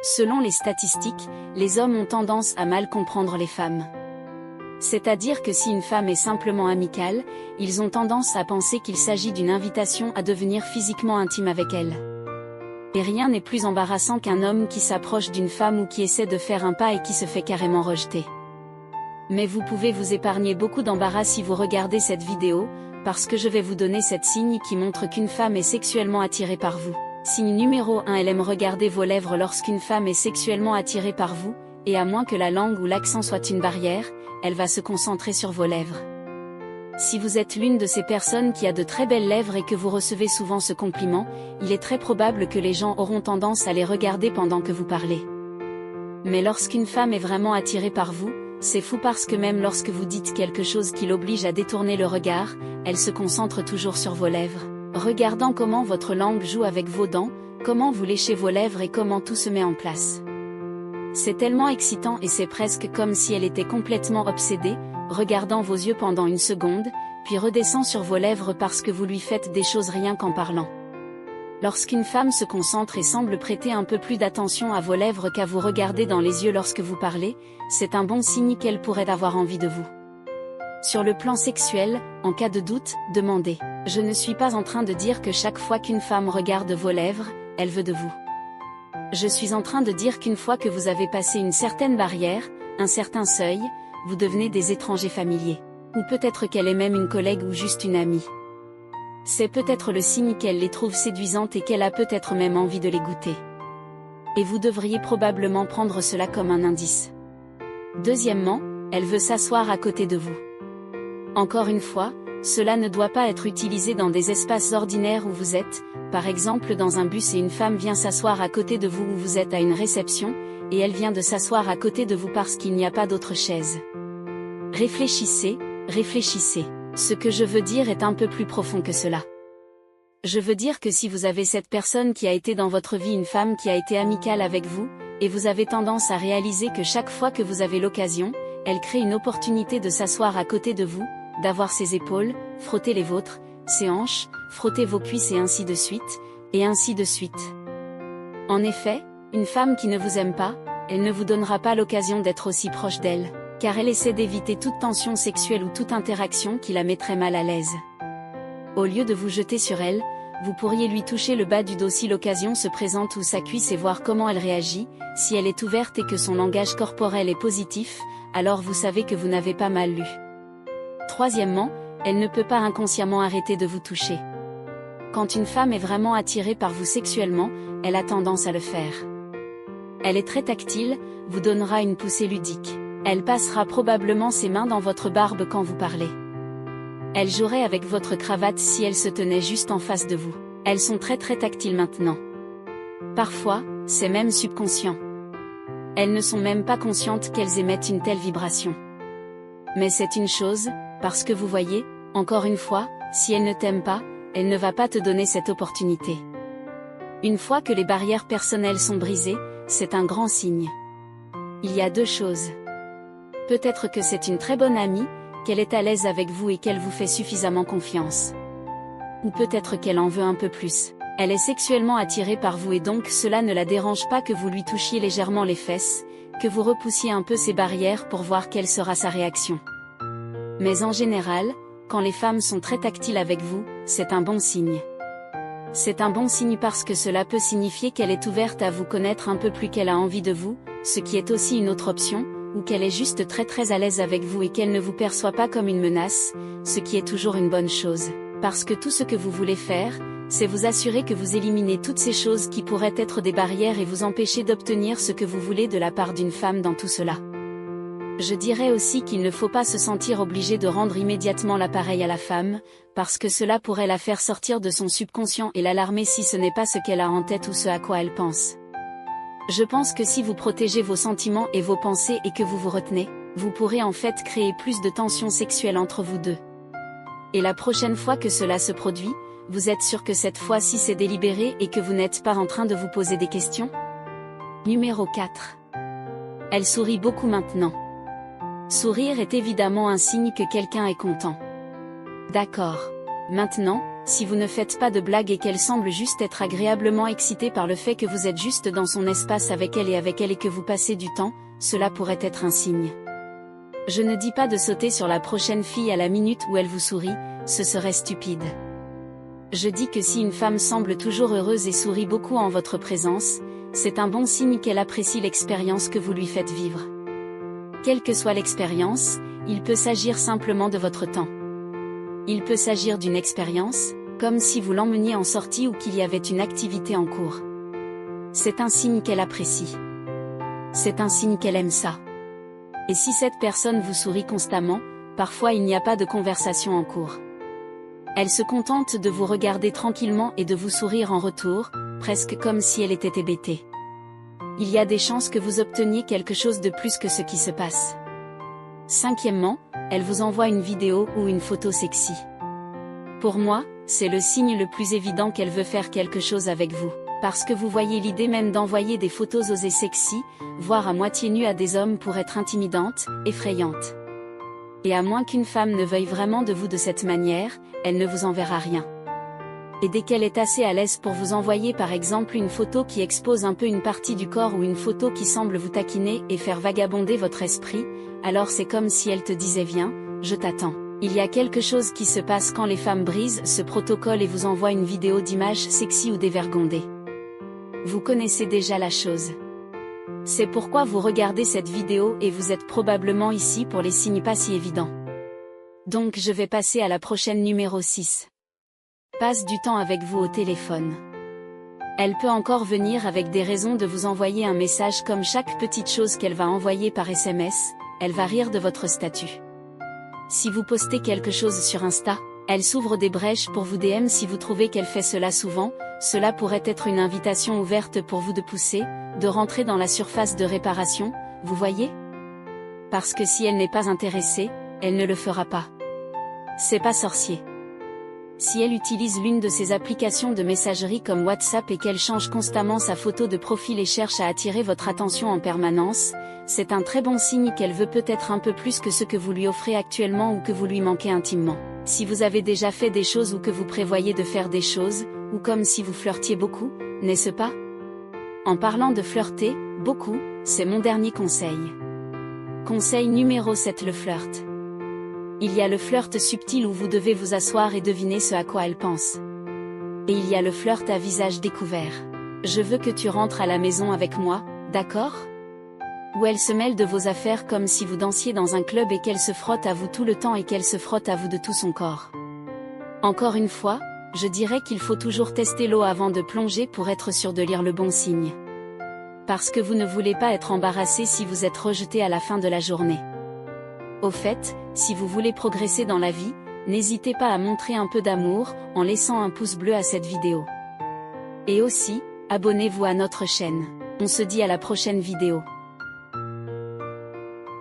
Selon les statistiques, les hommes ont tendance à mal comprendre les femmes. C'est-à-dire que si une femme est simplement amicale, ils ont tendance à penser qu'il s'agit d'une invitation à devenir physiquement intime avec elle. Et rien n'est plus embarrassant qu'un homme qui s'approche d'une femme ou qui essaie de faire un pas et qui se fait carrément rejeter. Mais vous pouvez vous épargner beaucoup d'embarras si vous regardez cette vidéo, parce que je vais vous donner 7 signes qui montrent qu'une femme est sexuellement attirée par vous. Signe numéro 1, elle aime regarder vos lèvres lorsqu'une femme est sexuellement attirée par vous, et à moins que la langue ou l'accent soit une barrière, elle va se concentrer sur vos lèvres. Si vous êtes l'une de ces personnes qui a de très belles lèvres et que vous recevez souvent ce compliment, il est très probable que les gens auront tendance à les regarder pendant que vous parlez. Mais lorsqu'une femme est vraiment attirée par vous, c'est fou parce que même lorsque vous dites quelque chose qui l'oblige à détourner le regard, elle se concentre toujours sur vos lèvres, regardant comment votre langue joue avec vos dents, comment vous léchez vos lèvres et comment tout se met en place. C'est tellement excitant et c'est presque comme si elle était complètement obsédée, regardant vos yeux pendant une seconde, puis redescend sur vos lèvres parce que vous lui faites des choses rien qu'en parlant. Lorsqu'une femme se concentre et semble prêter un peu plus d'attention à vos lèvres qu'à vous regarder dans les yeux lorsque vous parlez, c'est un bon signe qu'elle pourrait avoir envie de vous. Sur le plan sexuel, en cas de doute, demandez. Je ne suis pas en train de dire que chaque fois qu'une femme regarde vos lèvres, elle veut de vous. Je suis en train de dire qu'une fois que vous avez passé une certaine barrière, un certain seuil, vous devenez des étrangers familiers. Ou peut-être qu'elle est même une collègue ou juste une amie. C'est peut-être le signe qu'elle les trouve séduisantes et qu'elle a peut-être même envie de les goûter. Et vous devriez probablement prendre cela comme un indice. Deuxièmement, elle veut s'asseoir à côté de vous. Encore une fois, cela ne doit pas être utilisé dans des espaces ordinaires où vous êtes, par exemple dans un bus et une femme vient s'asseoir à côté de vous ou vous êtes à une réception, et elle vient de s'asseoir à côté de vous parce qu'il n'y a pas d'autre chaise. Réfléchissez, réfléchissez. Ce que je veux dire est un peu plus profond que cela. Je veux dire que si vous avez cette personne qui a été dans votre vie une femme qui a été amicale avec vous, et vous avez tendance à réaliser que chaque fois que vous avez l'occasion, elle crée une opportunité de s'asseoir à côté de vous, d'avoir ses épaules, frotter les vôtres, ses hanches, frotter vos cuisses et ainsi de suite, et ainsi de suite. En effet, une femme qui ne vous aime pas, elle ne vous donnera pas l'occasion d'être aussi proche d'elle, car elle essaie d'éviter toute tension sexuelle ou toute interaction qui la mettrait mal à l'aise. Au lieu de vous jeter sur elle, vous pourriez lui toucher le bas du dos si l'occasion se présente ou sa cuisse et voir comment elle réagit. Si elle est ouverte et que son langage corporel est positif, alors vous savez que vous n'avez pas mal lu. Troisièmement, elle ne peut pas inconsciemment arrêter de vous toucher. Quand une femme est vraiment attirée par vous sexuellement, elle a tendance à le faire. Elle est très tactile, vous donnera une poussée ludique. Elle passera probablement ses mains dans votre barbe quand vous parlez. Elle jouerait avec votre cravate si elle se tenait juste en face de vous. Elles sont très tactiles maintenant. Parfois, c'est même subconscient. Elles ne sont même pas conscientes qu'elles émettent une telle vibration. Mais c'est une chose, parce que vous voyez, encore une fois, si elle ne t'aime pas, elle ne va pas te donner cette opportunité. Une fois que les barrières personnelles sont brisées, c'est un grand signe. Il y a 2 choses. Peut-être que c'est une très bonne amie, qu'elle est à l'aise avec vous et qu'elle vous fait suffisamment confiance. Ou peut-être qu'elle en veut un peu plus. Elle est sexuellement attirée par vous et donc cela ne la dérange pas que vous lui touchiez légèrement les fesses, que vous repoussiez un peu ses barrières pour voir quelle sera sa réaction. Mais en général, quand les femmes sont très tactiles avec vous, c'est un bon signe. C'est un bon signe parce que cela peut signifier qu'elle est ouverte à vous connaître un peu plus, qu'elle a envie de vous, ce qui est aussi une autre option, ou qu'elle est juste très à l'aise avec vous et qu'elle ne vous perçoit pas comme une menace, ce qui est toujours une bonne chose. Parce que tout ce que vous voulez faire, c'est vous assurer que vous éliminez toutes ces choses qui pourraient être des barrières et vous empêcher d'obtenir ce que vous voulez de la part d'une femme dans tout cela. Je dirais aussi qu'il ne faut pas se sentir obligé de rendre immédiatement l'appareil à la femme, parce que cela pourrait la faire sortir de son subconscient et l'alarmer si ce n'est pas ce qu'elle a en tête ou ce à quoi elle pense. Je pense que si vous protégez vos sentiments et vos pensées et que vous vous retenez, vous pourrez en fait créer plus de tension sexuelle entre vous deux. Et la prochaine fois que cela se produit, vous êtes sûr que cette fois-ci c'est délibéré et que vous n'êtes pas en train de vous poser des questions? Numéro 4. Elle sourit beaucoup maintenant. Sourire est évidemment un signe que quelqu'un est content. D'accord. Maintenant, Si vous ne faites pas de blagues et qu'elle semble juste être agréablement excitée par le fait que vous êtes juste dans son espace avec elle et que vous passez du temps, cela pourrait être un signe. Je ne dis pas de sauter sur la prochaine fille à la minute où elle vous sourit, ce serait stupide. Je dis que si une femme semble toujours heureuse et sourit beaucoup en votre présence, c'est un bon signe qu'elle apprécie l'expérience que vous lui faites vivre. Quelle que soit l'expérience, il peut s'agir simplement de votre temps. Il peut s'agir d'une expérience, comme si vous l'emmeniez en sortie ou qu'il y avait une activité en cours. C'est un signe qu'elle apprécie. C'est un signe qu'elle aime ça. Et si cette personne vous sourit constamment, parfois il n'y a pas de conversation en cours. Elle se contente de vous regarder tranquillement et de vous sourire en retour, presque comme si elle était hébétée. Il y a des chances que vous obteniez quelque chose de plus que ce qui se passe. Cinquièmement, elle vous envoie une vidéo ou une photo sexy. Pour moi, c'est le signe le plus évident qu'elle veut faire quelque chose avec vous, parce que vous voyez l'idée même d'envoyer des photos osées sexy, voire à moitié nues à des hommes pour être intimidante, effrayante. Et à moins qu'une femme ne veuille vraiment de vous de cette manière, elle ne vous enverra rien. Et dès qu'elle est assez à l'aise pour vous envoyer par exemple une photo qui expose un peu une partie du corps ou une photo qui semble vous taquiner et faire vagabonder votre esprit, alors c'est comme si elle te disait viens, je t'attends. Il y a quelque chose qui se passe quand les femmes brisent ce protocole et vous envoient une vidéo d'image sexy ou dévergondée. Vous connaissez déjà la chose. C'est pourquoi vous regardez cette vidéo et vous êtes probablement ici pour les signes pas si évidents. Donc je vais passer à la prochaine numéro 6. Passe du temps avec vous au téléphone. Elle peut encore venir avec des raisons de vous envoyer un message comme chaque petite chose qu'elle va envoyer par SMS, elle va rire de votre statut. Si vous postez quelque chose sur Insta, elle s'ouvre des brèches pour vous DM si vous trouvez qu'elle fait cela souvent, cela pourrait être une invitation ouverte pour vous de pousser, de rentrer dans la surface de réparation, vous voyez? Parce que si elle n'est pas intéressée, elle ne le fera pas. C'est pas sorcier. Si elle utilise l'une de ces applications de messagerie comme WhatsApp et qu'elle change constamment sa photo de profil et cherche à attirer votre attention en permanence, c'est un très bon signe qu'elle veut peut-être un peu plus que ce que vous lui offrez actuellement ou que vous lui manquez intimement. Si vous avez déjà fait des choses ou que vous prévoyez de faire des choses, ou comme si vous flirtiez beaucoup, n'est-ce pas? En parlant de flirter, beaucoup, c'est mon dernier conseil. Conseil numéro 7, le flirt. Il y a le flirt subtil où vous devez vous asseoir et deviner ce à quoi elle pense. Et il y a le flirt à visage découvert. Je veux que tu rentres à la maison avec moi, d'accord? Où elle se mêle de vos affaires comme si vous dansiez dans un club et qu'elle se frotte à vous tout le temps et qu'elle se frotte à vous de tout son corps. Encore une fois, je dirais qu'il faut toujours tester l'eau avant de plonger pour être sûr de lire le bon signe. Parce que vous ne voulez pas être embarrassé si vous êtes rejeté à la fin de la journée. Au fait, si vous voulez progresser dans la vie, n'hésitez pas à montrer un peu d'amour, en laissant un pouce bleu à cette vidéo. Et aussi, abonnez-vous à notre chaîne. On se dit à la prochaine vidéo.